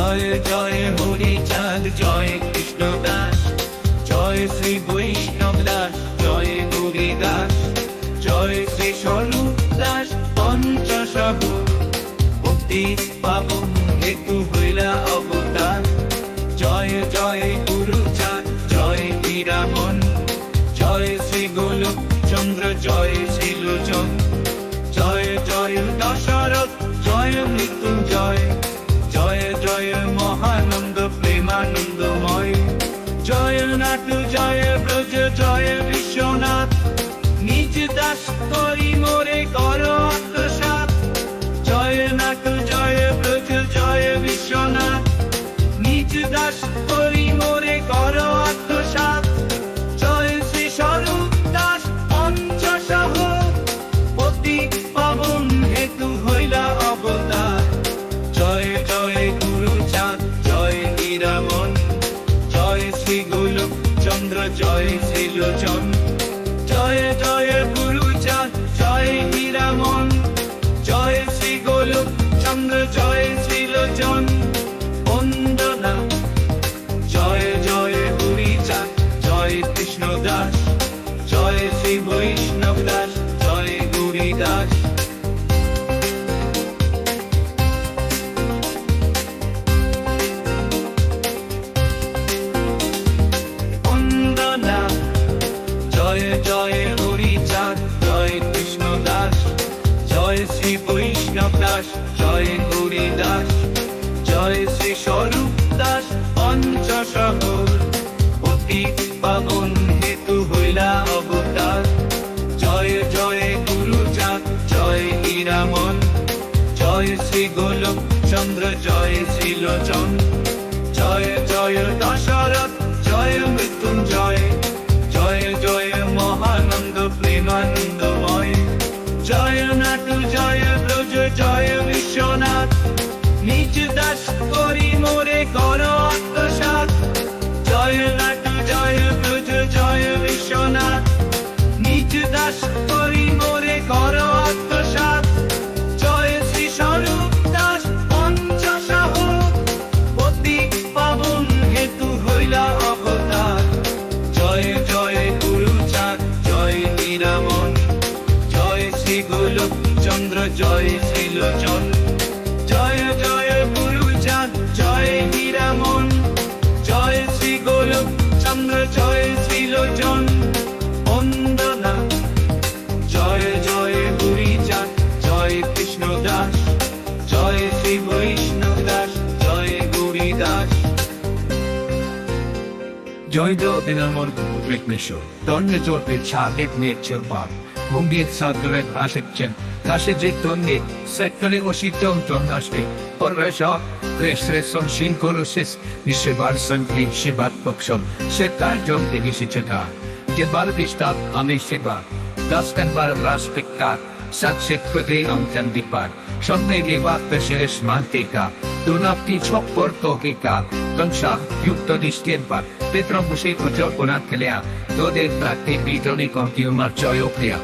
জয় জয় হরিচাঁদ, জয় কৃষ্ণ দাস, জয় শ্রী বৈষ্ণব দাস, জয় গৌরী দাস, জয় শ্রী স্বরূপ দাস পঞ্চশহ। ভক্তি পাবন হেতু হইলা অবতার। জয় জয় গুরুচাঁদ, জয় হীরামন, জয় শ্রী গোলক চন্দ্র, জয় শ্রীলোচন, জয় জয় দশরথ, জয় মৃত্যুঞ্জয়, জয় জয় মহানন্দ প্রেমানন্দময়, জয় নাট, জয় ব্রজ, জয় বিশ্বনাথ, নিজ দাস করি মোরে কর আত্মসাৎ। জয় নাট, জয় ব্রজ, জয় বিশ্বনাথ, নিজ দাস করি মোরে কর আত্মসাৎ। জয় শ্রী স্বরূপ দাস পঞ্চশহ, পতি পাবন হেতু হইলা অবতার। জয় জয় গুরুচাঁদ, জয় হীরামন, জয় শ্রী গোলক চন্দ্র, জয় শ্রীলোচন, জয় জয় গুরুচাঁদ, জয় হীরামন, জয় শ্রী গোলক চন্দ্র, জয় শ্রীলোচন। বন্দনা। জয় জয় হরিচাঁদ, জয় কৃষ্ণ দাস, জয় শ্রী বৈষ্ণব দাস, জয় গৌরী দাস। বন্দনা। জয় জয় হরিচাঁদ, জয় কৃষ্ণ দাস, জয় শ্রী বৈষ্ণব দাস, জয় গৌরী দাস, জয় শ্রী স্বরূপ দাস পঞ্চশহ। অতি পাবন হেতু হইলা অবতার। জয় জয় গুরুচাঁদ, জয় হীরামন, জয় শ্রী গোলক চন্দ্র, জয় শ্রীলোচন, জয় জয় দশরথ, জয় মৃত্যুঞ্জয়, জয় জয় মহানন্দ প্রেমানন্দময়, জয় নাট, জয় ব্রজ, জয় বিশ্বনাথ, নিজ দাস করি মোরে কর আত্মসাৎ। জয় নাট, জয় ব্রজ, জয় বিশ্বনাথ, নিজ দাস করি মোরে কর আত্মসাৎ। জয় শ্রী স্বরূপ দাস পঞ্চশহ, পতি পাবন হেতু হইলা অবতার। জয় জয় গুরুচাঁদ, জয় হীরামন, জয় শ্রী গোলক চন্দ্র, জয় শ্রীলোচন, জয় জয় গুরুচাঁদ, জয় হীরামন, জয় শ্রী গোলক চন্দ্র, জয় শ্রীলোচন। বন্দনা। জয় জয় হরিচাঁদ, জয় কৃষ্ণ দাস, জয় শ্রী বৈষ্ণব দাস, জয় Gauri Das. Joy do din amor witnessio. Donne torpe chalet nature park. Mungiet sadret asekchen. Kasejek donne sekkale ositon tonnaste. Porvesha resreson sinkolosis. Nishebarsan shibat pokson. Sekar jom tegisicheta. Jebar vistat amesheba. Daskan bar raspektat. Satsek pwede ang tandipad. Sonne liwat peseres mantika. Dunapti chok portokika. Tonsha yukto distienpat. Petro musiko jokonat kelea. Dode prakte bidroni kontiumar joyoklia.